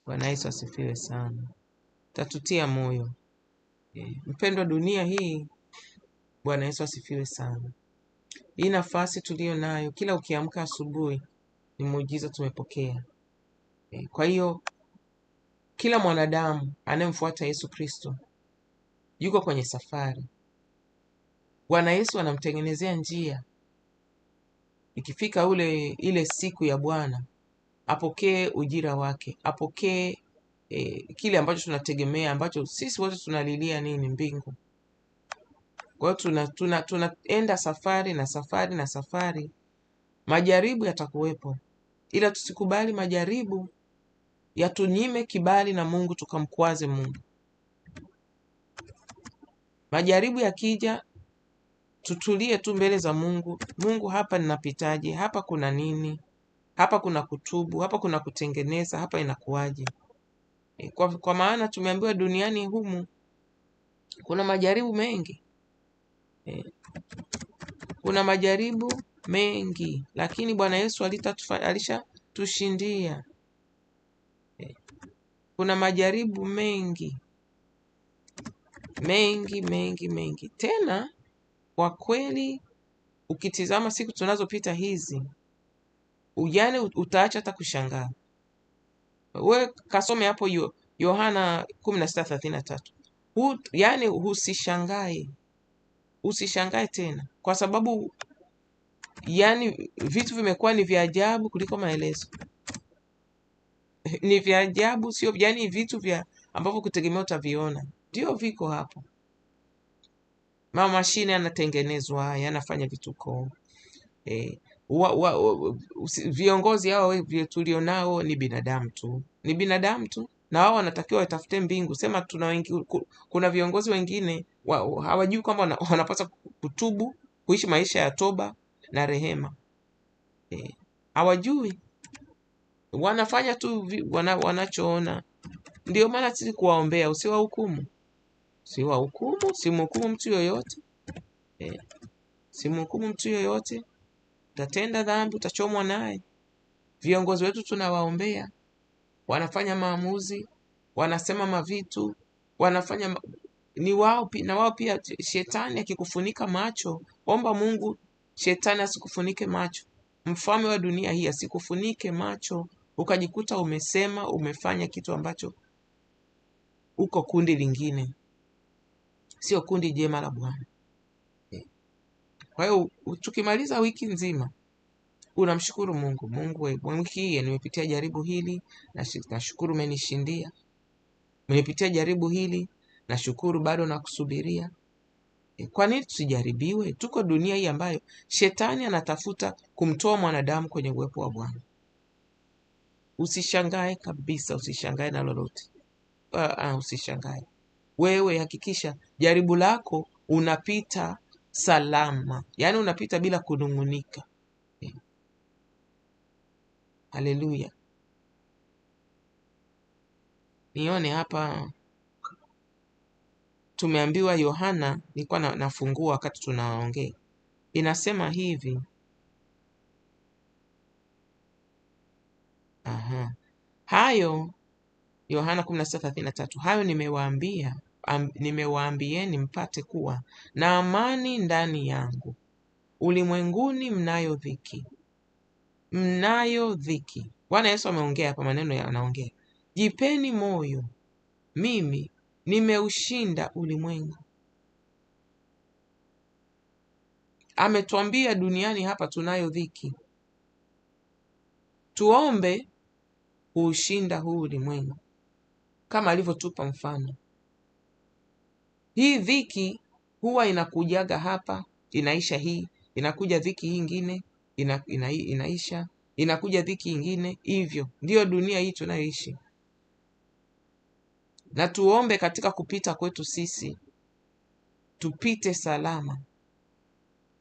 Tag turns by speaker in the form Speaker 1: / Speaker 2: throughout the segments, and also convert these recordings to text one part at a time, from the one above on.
Speaker 1: Bwana Yesu asifiwe sana. Tatutia moyo. Mpendwa, dunia hii, Bwana Yesu asifiwe sana. Hii nafasi tulio nayo, kila ukiamka asubuhi ni muujiza tumepokea. Kwa hiyo kila mwanadamu anayemfuata Yesu Kristo yuko kwenye safari. Bwana Yesu anamtengenezea njia. Ikifika ile siku ya Bwana, apokee ujira wake, apokee kile ambacho tunategemea, ambacho sisi wote tunalilia nini? Mbingu. Kwa hiyo tunaenda safari na safari na safari. Majaribu yatakuwepo, ila tusikubali majaribu yatunyime kibali na Mungu, tukamkwaze Mungu. Majaribu yakija, tutulie tu mbele za Mungu. Mungu, hapa ninapitaje? Hapa kuna nini? Hapa kuna kutubu, hapa kuna kutengeneza, hapa inakuwaje? Kwa maana tumeambiwa duniani humu kuna majaribu mengi. Kuna majaribu mengi, lakini Bwana Yesu alishatushindia. Kuna majaribu mengi mengi mengi mengi. Tena kwa kweli, ukitizama siku tunazopita hizi, ujane utaacha hata kushangaa. We kasome hapo Yohana 16:33. Yani usishangae tena, kwa sababu yani vitu vimekuwa ni vya ajabu kuliko maelezo. Ni vya ajabu, sio yani vitu vya ambavyo kutegemea utaviona, ndio viko hapo. Mashine yanatengenezwa, yanafanya vituko. Viongozi hao tulionao ni binadamu tu, na wao wanatakiwa watafute mbingu. Sema kuna viongozi wengine hawajui kwamba wanapaswa kutubu, kuishi maisha ya toba na rehema. Hawajui, wanafanya tu wanachoona. Ndio maana sisi kuwaombea, usiwahukumu, simhukumu mtu yoyote. Simhukumu mtu yoyote. Utatenda dhambi, utachomwa naye. Viongozi wetu tunawaombea, wanafanya maamuzi, wanasema mavitu, wanafanya ni wao na wao pia. Shetani akikufunika macho, omba Mungu shetani asikufunike macho. Mfalme wa dunia hii asikufunike macho, ukajikuta umesema, umefanya kitu ambacho uko kundi lingine, sio kundi jema la Bwana. Kwa hiyo tukimaliza wiki nzima unamshukuru Mungu. Mungu, wiki hii nimepitia jaribu hili, nashukuru umenishindia. Nimepitia jaribu hili, nashukuru bado nakusubiria. Kwa nini tusijaribiwe? Tuko dunia hii ambayo shetani anatafuta kumtoa mwanadamu kwenye uwepo wa Bwana. Usishangae kabisa, usishangae na lolote. Usishangae. Wewe hakikisha jaribu lako unapita salama, yaani unapita bila kunungunika. Haleluya. Nione hapa tumeambiwa Yohana, nilikuwa nafungua wakati tunaongea. Inasema hivi. Hayo Yohana 16:33. Hayo nimewaambieni mpate kuwa na amani ndani yangu. Ulimwenguni mnayo dhiki. Bwana Yesu ameongea hapa, maneno yanaongea. Jipeni moyo, mimi nimeushinda ulimwengu. Ametuambia duniani hapa tunayo dhiki. Tuombe kuushinda huu ulimwengu kama alivyotupa mfano. Hii dhiki huwa inakujaga hapa, inaisha hii, inakuja dhiki hii ingine, inaisha, inakuja dhiki ingine. Hivyo ndio dunia hii tunayoishi. Na tuombe katika kupita kwetu sisi tupite salama,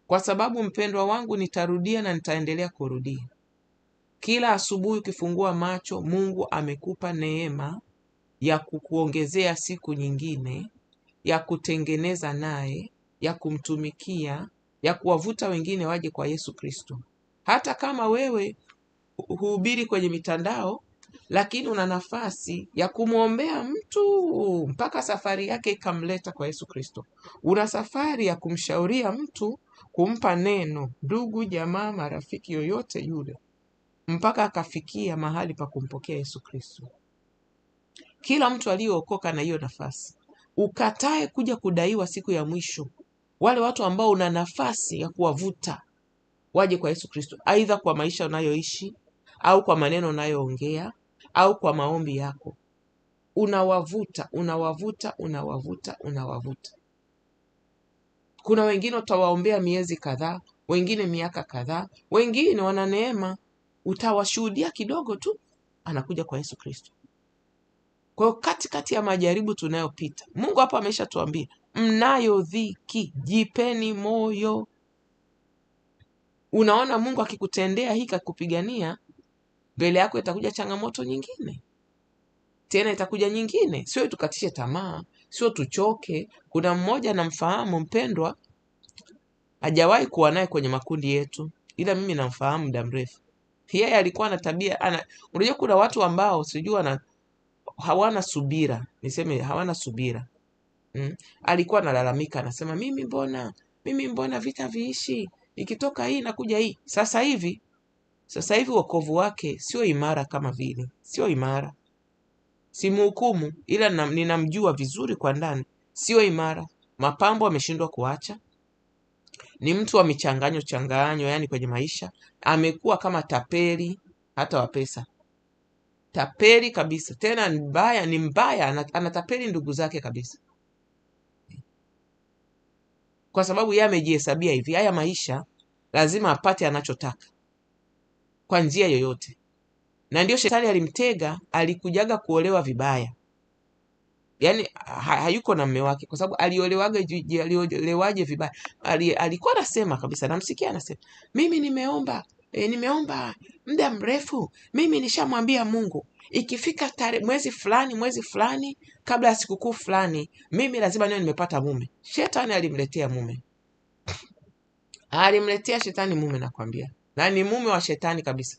Speaker 1: kwa sababu mpendwa wangu, nitarudia na nitaendelea kurudia. Kila asubuhi ukifungua macho, Mungu amekupa neema ya kukuongezea siku nyingine, ya kutengeneza naye, ya kumtumikia, ya kuwavuta wengine waje kwa Yesu Kristo. Hata kama wewe huhubiri kwenye mitandao, lakini una nafasi ya kumwombea mtu mpaka safari yake ikamleta kwa Yesu Kristo. Una safari ya kumshauria mtu, kumpa neno, ndugu, jamaa, marafiki, yoyote yule, mpaka akafikia mahali pa kumpokea Yesu Kristo. Kila mtu aliyeokoka na hiyo nafasi. Ukatae kuja kudaiwa siku ya mwisho wale watu ambao una nafasi ya kuwavuta waje kwa Yesu Kristo, aidha kwa maisha unayoishi au kwa maneno unayoongea au kwa maombi yako. Unawavuta. Kuna wengine utawaombea miezi kadhaa, wengine miaka kadhaa, wengine wana neema, utawashuhudia kidogo tu, anakuja kwa Yesu Kristo. Kwa hiyo katikati ya majaribu tunayopita, Mungu hapa ameshatuambia, mnayo dhiki, jipeni moyo. Unaona Mungu akikutendea hiki, akikupigania, mbele yako itakuja changamoto nyingine. Tena itakuja nyingine. Sio tukatishe tamaa, sio tuchoke. Kuna mmoja namfahamu mpendwa, hajawahi kuwa naye kwenye makundi yetu, ila mimi namfahamu muda mrefu. Yeye alikuwa na tabia, unajua kuna watu ambao sijui hawana subira. Niseme hawana subira. Alikuwa analalamika, anasema mimi mbona vita viishi? Ikitoka hii nakuja hii. Sasa hivi wokovu wake sio imara kama vile. Sio imara. Simhukumu, ila ninamjua vizuri kwa ndani. Sio imara. Mapambo ameshindwa kuacha. Ni mtu wa michanganyo, yani kwenye maisha. Amekuwa kama tapeli hata wa pesa. Tapeli kabisa. Tena ni mbaya, anatapeli ndugu zake kabisa. Kwa sababu yeye amejihesabia hivi, haya maisha lazima apate anachotaka kwa njia yoyote. Na ndio shetani alimtega, alikujaga kuolewa vibaya. Yaani hayuko na mume wake kwa sababu aliolewaje vibaya. Alikuwa anasema kabisa, namsikia anasema, mimi nimeomba muda mrefu, mimi nishamwambia Mungu ikifika mwezi fulani kabla ya sikukuu fulani, mimi lazima niwe nimepata mume. Shetani alimletea mume. Alimletea shetani mume, nakwambia. Na ni mume wa shetani kabisa.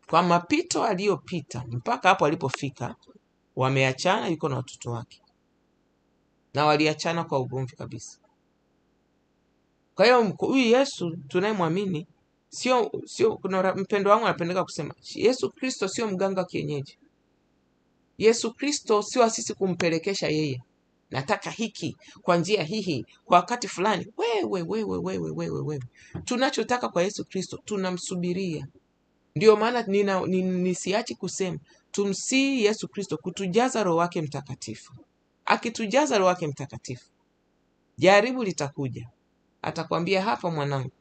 Speaker 1: Kwa mapito aliyopita mpaka hapo alipofika, wameachana, yuko na watoto wake. Na waliachana kwa ugomvi kabisa. Kwa hiyo huyu Yesu tunayemwamini, kuna mpendo wangu anapendeka kusema, Yesu Kristo sio mganga kienyeji. Yesu Kristo sio sisi kumpelekesha yeye, nataka hiki kwa njia hii kwa wakati fulani. Wewe. Tunachotaka kwa Yesu Kristo tunamsubiria. Ndio maana nisiachi kusema, tumsii Yesu Kristo kutujaza Roho wake Mtakatifu. Akitujaza Roho wake Mtakatifu, jaribu litakuja. Atakwambia, hapa mwanangu,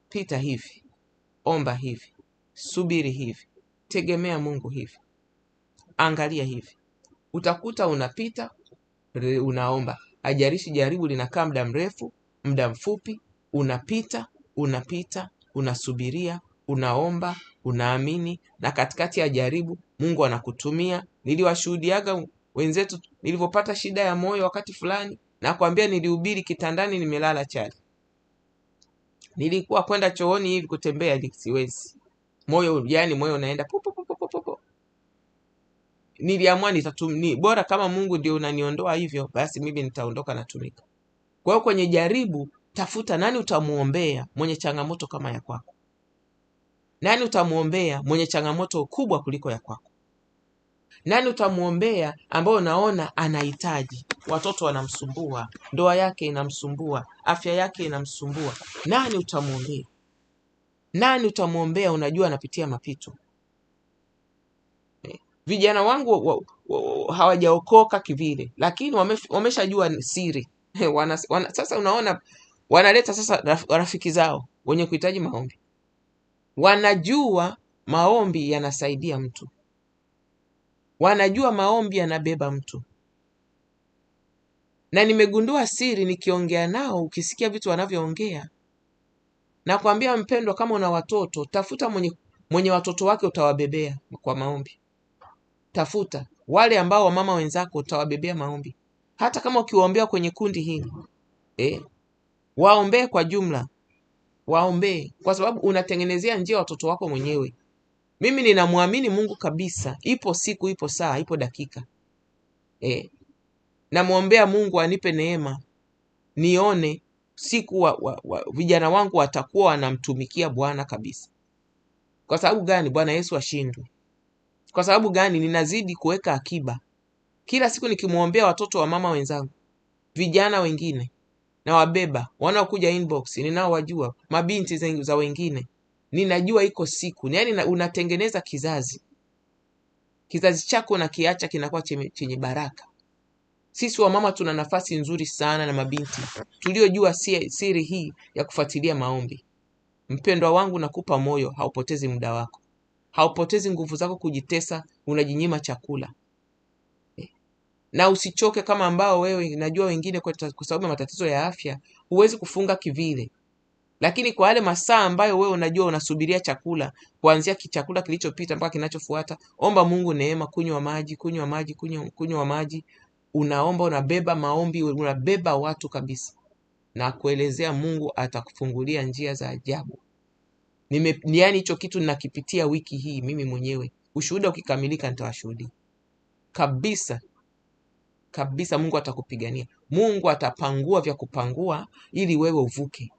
Speaker 1: pita hivi, omba hivi, subiri hivi, tegemea Mungu hivi, angalia hivi. Utakuta unapita, unaomba. Hajalishi jaribu linakaa muda mrefu, muda mfupi, unapita, unasubiria, unaomba, unaamini, na katikati ya jaribu Mungu anakutumia. Niliwashuhudiaga wenzetu nilipopata shida ya moyo wakati fulani, na kuambia nilihubiri kitandani nimelala chali. Nilikuwa kwenda chooni hivi kutembea siwezi. Moyo unaenda popo. Niliamua bora kama Mungu ndio unaniondoa hivyo, basi mimi nitaondoka natumika. Kwa hiyo kwenye jaribu, tafuta nani utamuombea mwenye changamoto kama ya kwako. Nani utamuombea mwenye changamoto kubwa kuliko ya kwako? Nani utamuombea ambao unaona anahitaji? Watoto wanamsumbua, ndoa yake inamsumbua, afya yake inamsumbua. Nani utamuombea? Nani utamuombea unajua anapitia mapito? Vijana wangu hawajaokoka kivile, lakini wameshajua siri. Sasa unaona wanaleta sasa rafiki zao wenye kuhitaji maombi. Wanajua maombi yanasaidia mtu. Wanajua maombi yanabeba mtu. Na nimegundua siri nikiongea nao, ukisikia vitu wanavyoongea. Na kuambia mpendwa, kama una watoto, tafuta mwenye watoto wake utawabebea kwa maombi. Tafuta wale ambao wamama wenzako utawabebea maombi. Hata kama ukiwaombea kwenye kundi hili, waombee kwa jumla. Waombee kwa sababu unatengenezea njia watoto wako mwenyewe. Mimi ninamwamini Mungu kabisa. Ipo siku, ipo saa, ipo dakika. Namwombea Mungu anipe neema nione siku vijana wangu watakuwa wanamtumikia Bwana kabisa. Kwa sababu gani? Bwana Yesu ashindwe. Kwa sababu gani? Ninazidi kuweka akiba. Kila siku nikimwombea watoto wa mama wenzangu, vijana wengine, na wabeba wanaokuja inbox, ninaowajua, mabinti za wengine, ninajua iko siku. Yaani unatengeneza kizazi chako na kiacha kinakuwa chenye baraka. Sisi wa mama tuna nafasi nzuri sana na mabinti tuliojua siri hii ya kufuatilia maombi. Mpendwa wangu, nakupa moyo, haupotezi muda wako, haupotezi nguvu zako kujitesa, unajinyima chakula. Na usichoke kama ambao wewe, najua wengine kwa sababu ya matatizo ya afya huwezi kufunga kivile. Lakini kwa yale masaa ambayo wewe unajua unasubiria chakula, kuanzia chakula kilichopita mpaka kinachofuata, omba Mungu neema, kunywa maji, unaomba, unabeba maombi, unabeba watu kabisa. Na kuelezea Mungu atakufungulia njia za ajabu. Yaani hicho kitu ninakipitia wiki hii mimi mwenyewe. Ushuhuda ukikamilika nitawashuhudia. Kabisa. Kabisa Mungu atakupigania. Mungu atapangua vya kupangua ili wewe uvuke.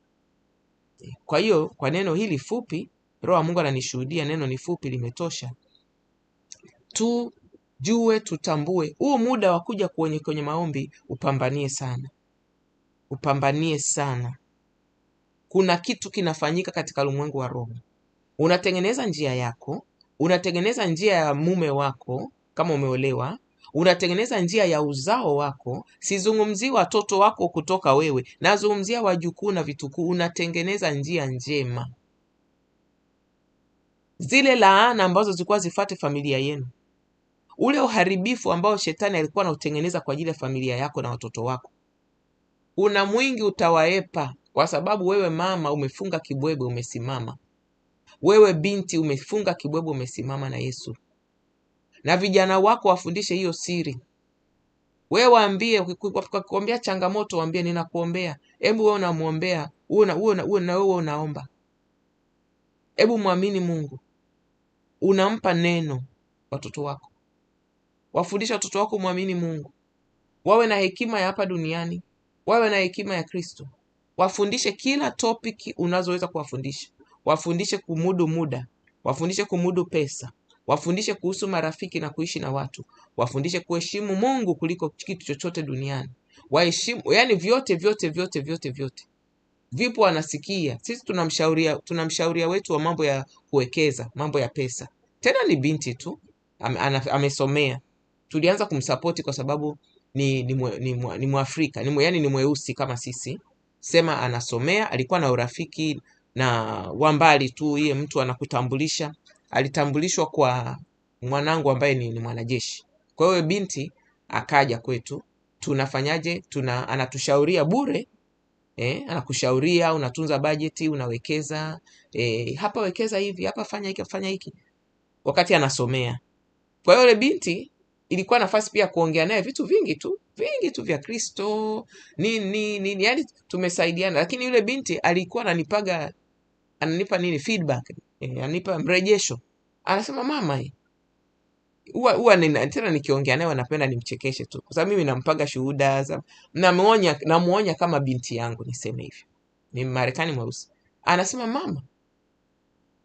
Speaker 1: Kwa hiyo, kwa neno hili fupi, Roho wa Mungu ananishuhudia neno ni fupi, limetosha. Tujue, tutambue. Huu muda wa kuja kwenye maombi upambanie sana. Upambanie sana. Kuna kitu kinafanyika katika ulimwengu wa roho. Unatengeneza njia yako, unatengeneza njia ya mume wako kama umeolewa, unatengeneza njia ya uzao wako. Sizungumzii watoto wako kutoka wewe, nazungumzia wajukuu na vitukuu. Unatengeneza njia njema. Zile laana ambazo zilikuwa zifate familia yenu, ule uharibifu ambao shetani alikuwa anautengeneza kwa ajili ya familia yako na watoto wako, una mwingi utawaepa, kwa sababu wewe mama umefunga kibwebwe, umesimama. Wewe binti umefunga kibwebwe, umesimama na Yesu. Na vijana wako wafundishe hiyo siri. Wewe waambie, ukikuombea changamoto waambie ninakuombea. Hebu wewe unamuombea, wewe unaomba. Hebu muamini Mungu. Unampa neno watoto wako. Wafundisha watoto wako muamini Mungu. Wawe na hekima ya hapa duniani, wawe na hekima ya Kristo. Wafundishe kila topic unazoweza kuwafundisha. Wafundishe kumudu muda, wafundishe kumudu pesa, wafundishe kuhusu marafiki na kuishi na watu, wafundishe kuheshimu Mungu kuliko kitu chochote duniani. Waheshimu, yani vyote. Vipo wanasikia. Sisi tunamshauria wetu wa mambo ya kuwekeza, mambo ya pesa. Tena ni binti tu, amesomea. Tulianza kumsapoti kwa sababu ni Mwafrika, yani ni mweusi kama sisi. Sema anasomea, alikuwa na urafiki na wambali tu, yeye mtu anakutambulisha. Alitambulishwa kwa mwanangu ambaye ni mwanajeshi. Kwa hiyo binti akaja kwetu, tunafanyaje? Anatushauria bure. Anakushauria, unatunza bajeti, unawekeza, hapa wekeza hivi, hapa fanya hiki, wakati anasomea. Kwa hiyo yule binti ilikuwa nafasi pia kuongea naye vitu vingi tu vya Kristo, nini, yani tumesaidiana. Lakini yule binti alikuwa ananipa feedback, ananipa mrejesho. Anasema mama, huwa tena nikiongea naye wanapenda nimchekeshe tu, kwa sababu mimi nampaga shuhuda, namuonya kama binti yangu, niseme hivyo. Ni Marekani mweusi. Anasema mama,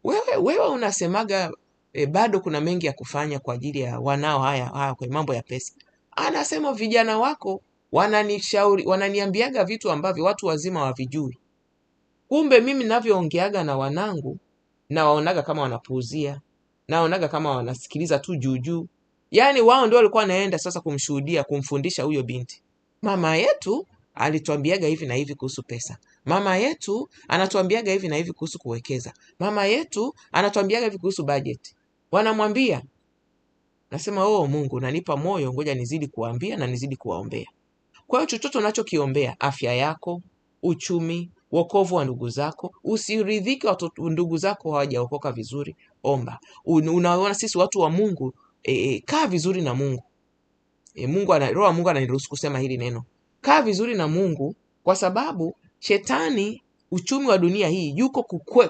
Speaker 1: wewe unasemaga bado kuna mengi ya kufanya kwa ajili ya wanao haya kwa mambo ya pesa. Anasema vijana wako wananiambiaga vitu ambavyo watu wazima wavijui. Kumbe mimi ninavyoongeaga na wanangu na waonaga kama wanapuuzia, naonaga kama wanasikiliza tu juu. Yani wao ndio walikuwa naenda sasa kumshuhudia, kumfundisha huyo binti. Mama yetu alituambiaga hivi na hivi kuhusu pesa. Mama yetu anatuambiaga hivi na hivi kuhusu kuwekeza. Mama yetu anatuambiaga hivi kuhusu budget. Wanamwambia. Nasema Mungu unanipa moyo, ngoja nizidi kuambia na nizidi kuwaombea. Kwa hiyo chochote unachokiombea, afya yako, uchumi, wokovu wa ndugu zako, usiridhike ndugu zako hawajaokoka vizuri, omba. Unaona sisi watu wa Mungu, kaa vizuri na Mungu. Roho wa Mungu ananiruhusu kusema hili neno. Kaa vizuri na Mungu, kwa sababu shetani uchumi wa dunia hii yuko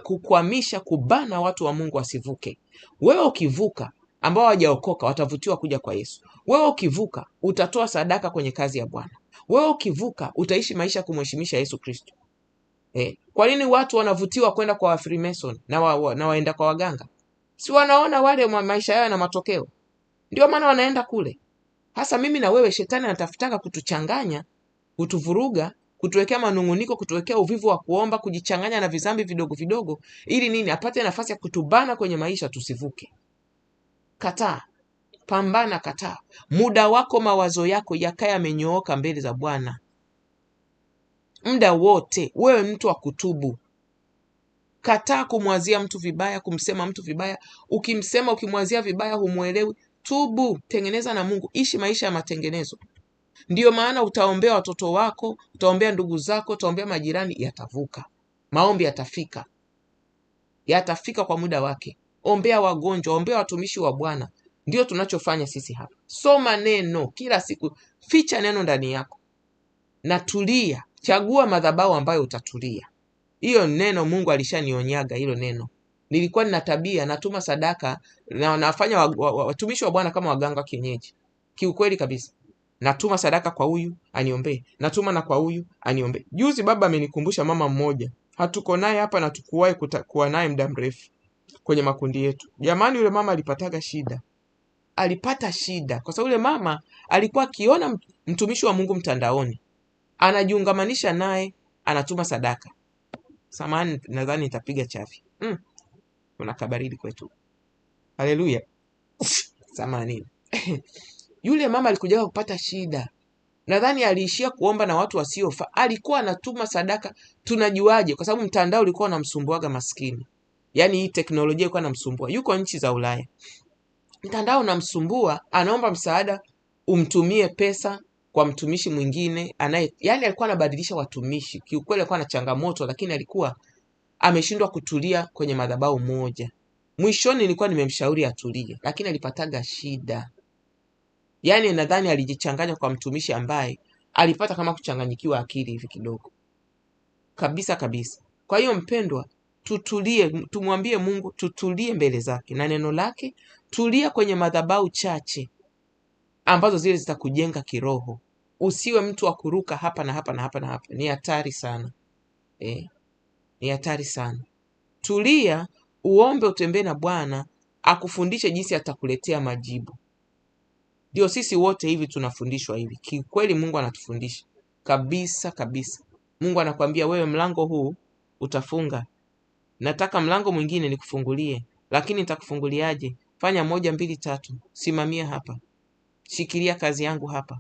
Speaker 1: kukwamisha, kubana watu wa Mungu wasivuke. Wewe ukivuka, ambao hawajaokoka watavutiwa kuja kwa Yesu. Wewe ukivuka utatoa sadaka kwenye kazi ya Bwana. Wewe ukivuka utaishi maisha kumheshimisha Yesu Kristo. Kwa nini watu wanavutiwa kwenda kwa Freemason na waenda kwa waganga? Si wanaona wale maisha yao na matokeo? Ndio maana wanaenda kule. Hasa mimi na wewe, shetani anatafutaka kutuchanganya, kutuvuruga, kutuwekea manunguniko, kutuwekea uvivu wa kuomba, kujichanganya na vizambi vidogo vidogo, ili nini? Apate nafasi ya kutubana kwenye maisha tusivuke. Kataa, pambana, kataa. Muda wako, mawazo yako yakae yamenyooka mbele za Bwana muda wote. Wewe mtu wa kutubu. Kataa kumwazia mtu vibaya, kumsema mtu vibaya. Ukimsema, ukimwazia vibaya, humuelewi. Tubu, tengeneza na Mungu, ishi maisha ya matengenezo. Ndiyo maana utaombea watoto wako, utaombea ndugu zako, utaombea majirani, yatavuka. Maombi yatafika kwa muda wake. Ombea wagonjwa, ombea watumishi wa Bwana. Ndio tunachofanya sisi hapa. Soma neno kila siku, ficha neno ndani yako na tulia. Chagua madhabahu ambayo utatulia. Hiyo neno Mungu alishanionyaga hilo neno. Nilikuwa nina tabia natuma sadaka na nafanya watumishi wa Bwana kama waganga kienyeji. Kiukweli kabisa. Natuma sadaka kwa huyu aniombee, natuma na kwa huyu aniombee. Juzi baba amenikumbusha mama mmoja. Hatuko naye hapa na tukuwahi kuwa naye muda mrefu kwenye makundi yetu. Jamani, yule mama alipata shida kwa sababu yule mama alikuwa akiona mtumishi wa Mungu mtandaoni, anajiungamanisha naye, anatuma sadaka. Samahani, nadhani nitapiga chafi. Kuna kabaridi kwetu. Haleluya. Samahani. Yule mama alikuja kupata shida. Nadhani aliishia kuomba na watu wasiofaa. Alikuwa anatuma sadaka. Tunajuaje? Kwa sababu mtandao ulikuwa unamsumbuaga maskini. Yaani hii teknolojia ilikuwa inamsumbua. Yuko nchi za Ulaya. Mtandao unamsumbua, anaomba msaada, umtumie pesa kwa mtumishi mwingine yaani alikuwa anabadilisha watumishi. Kiukweli alikuwa na changamoto, lakini alikuwa ameshindwa kutulia kwenye madhabahu moja. Mwishoni nilikuwa nimemshauri atulie, lakini alipataga shida. Yaani nadhani alijichanganya kwa mtumishi ambaye alipata kama kuchanganyikiwa akili hivi kidogo. Kabisa kabisa. Kwa hiyo mpendwa, tutulie, tumwambie Mungu, tutulie mbele zake na neno lake. Tulia kwenye madhabahu chache ambazo zile zitakujenga kiroho. Usiwe mtu wa kuruka hapa na hapa na hapa na hapa. Ni hatari sana. Ni hatari sana. Tulia, uombe, utembee na Bwana akufundishe jinsi atakuletea majibu. Ndio sisi wote hivi tunafundishwa hivi. Kikweli Mungu anatufundisha. Kabisa kabisa. Mungu anakuambia wewe, mlango huu utafunga. Nataka mlango mwingine nikufungulie. Lakini nitakufunguliaje? Fanya 1, 2, 3. Simamia hapa. Shikilia kazi yangu hapa.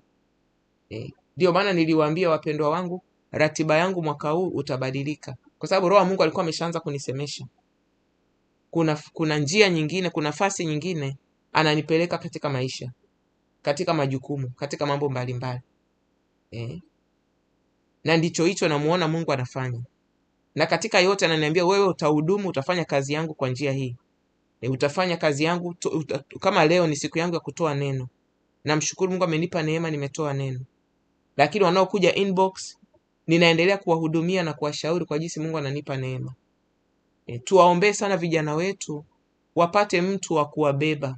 Speaker 1: Ndio maana niliwaambia wapendwa wangu, ratiba yangu mwaka huu utabadilika. Kwa sababu Roho wa Mungu alikuwa ameshaanza kunisemesha. Kuna njia nyingine, kuna nafasi nyingine ananipeleka katika maisha, katika majukumu, katika mambo mbalimbali. Na ndicho hicho namuona Mungu anafanya. Na katika yote ananiambia wewe utahudumu, utafanya kazi yangu kwa njia hii. Utafanya kazi yangu kama leo ni siku yangu ya kutoa neno. Namshukuru Mungu amenipa neema, nimetoa neno. Lakini wanaokuja inbox ninaendelea kuwahudumia na kuwashauri kwa jinsi Mungu ananipa neema. Tuwaombee sana vijana wetu wapate mtu wa kuwabeba.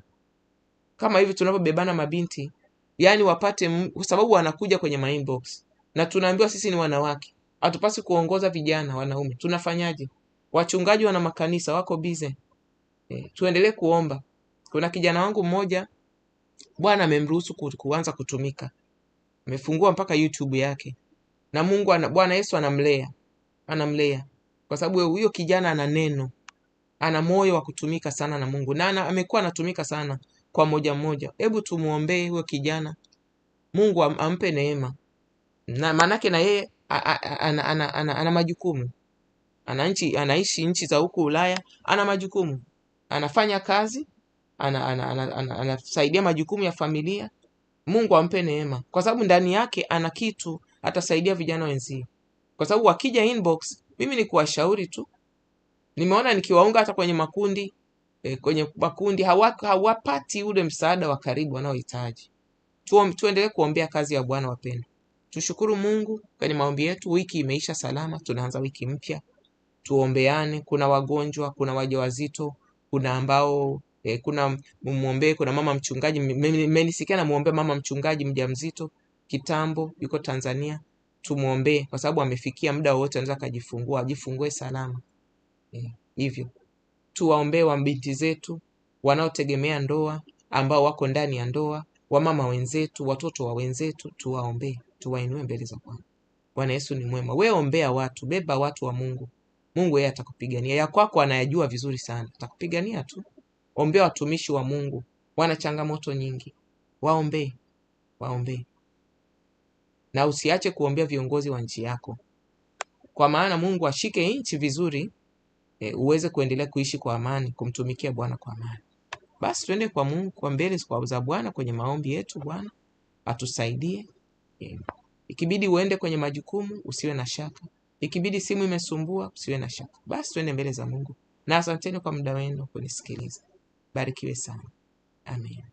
Speaker 1: Kama hivi tunavyobebana mabinti, yani wapate, kwa sababu wanakuja kwenye inbox na tunaambiwa sisi ni wanawake, hatupasi kuongoza vijana wanaume. Tunafanyaje? Wachungaji wana makanisa wako busy. Tuendelee kuomba. Kuna kijana wangu mmoja Bwana amemruhusu kuanza kutumika. Amefungua mpaka YouTube yake. Na Mungu Bwana Yesu anamlea. Kwa sababu huyo kijana ana neno. Ana moyo wa kutumika sana na Mungu. Na amekuwa anatumika sana kwa moja. Hebu tumuombee huyo kijana. Mungu ampe neema. Na manake na yeye ana majukumu. Anaishi nchi za huku Ulaya, ana majukumu. Anafanya kazi, anasaidia majukumu ya familia. Mungu ampe neema. Kwa sababu ndani yake ana kitu atasaidia vijana wenzie. Kwa sababu wakija inbox, mimi ni kuwashauri tu. Nimeona nikiwaunga hata kwenye makundi hawapati ule msaada wa karibu wanaohitaji. Tuendelee kuombea kazi ya Bwana wapendwa. tushukuru Mungu kwenye maombi yetu. Wiki imeisha salama, tunaanza wiki mpya. Tuombeane, kuna wagonjwa, kuna wajawazito, kuna ambao kuna muombe, kuna mama mchungaji. Mmenisikia na muombe mama mchungaji mjamzito kitambo, yuko Tanzania. Tumuombe kwa sababu amefikia muda wote anaweza kujifungua, ajifungue salama. Hivyo tuwaombe wa binti zetu wanaotegemea ndoa, ambao wako ndani ya ndoa, wamama wenzetu, watoto wa wenzetu, tuwaombe, tuwainue mbele za Bwana. Bwana Yesu ni mwema. Wewe ombea watu, beba watu wa Mungu. Mungu yeye atakupigania. Ya kwako anayajua vizuri sana. Atakupigania tu. Ombea watumishi wa Mungu. Wana changamoto nyingi. Waombe. Waombe. Na usiache kuombea viongozi wa nchi yako. Kwa maana Mungu ashike nchi vizuri, uweze kuendelea kuishi kwa amani, kumtumikia Bwana kwa amani. Basi tuende kwa Mungu, kwa mbele za Bwana kwenye maombi yetu. Bwana atusaidie. Ikibidi uende kwenye majukumu, usiwe na shaka. Ikibidi simu imesumbua, usiwe na shaka. Basi tuende mbele za Mungu. Na asanteni kwa muda wenu kunisikiliza. Barikiwe sana. Amen.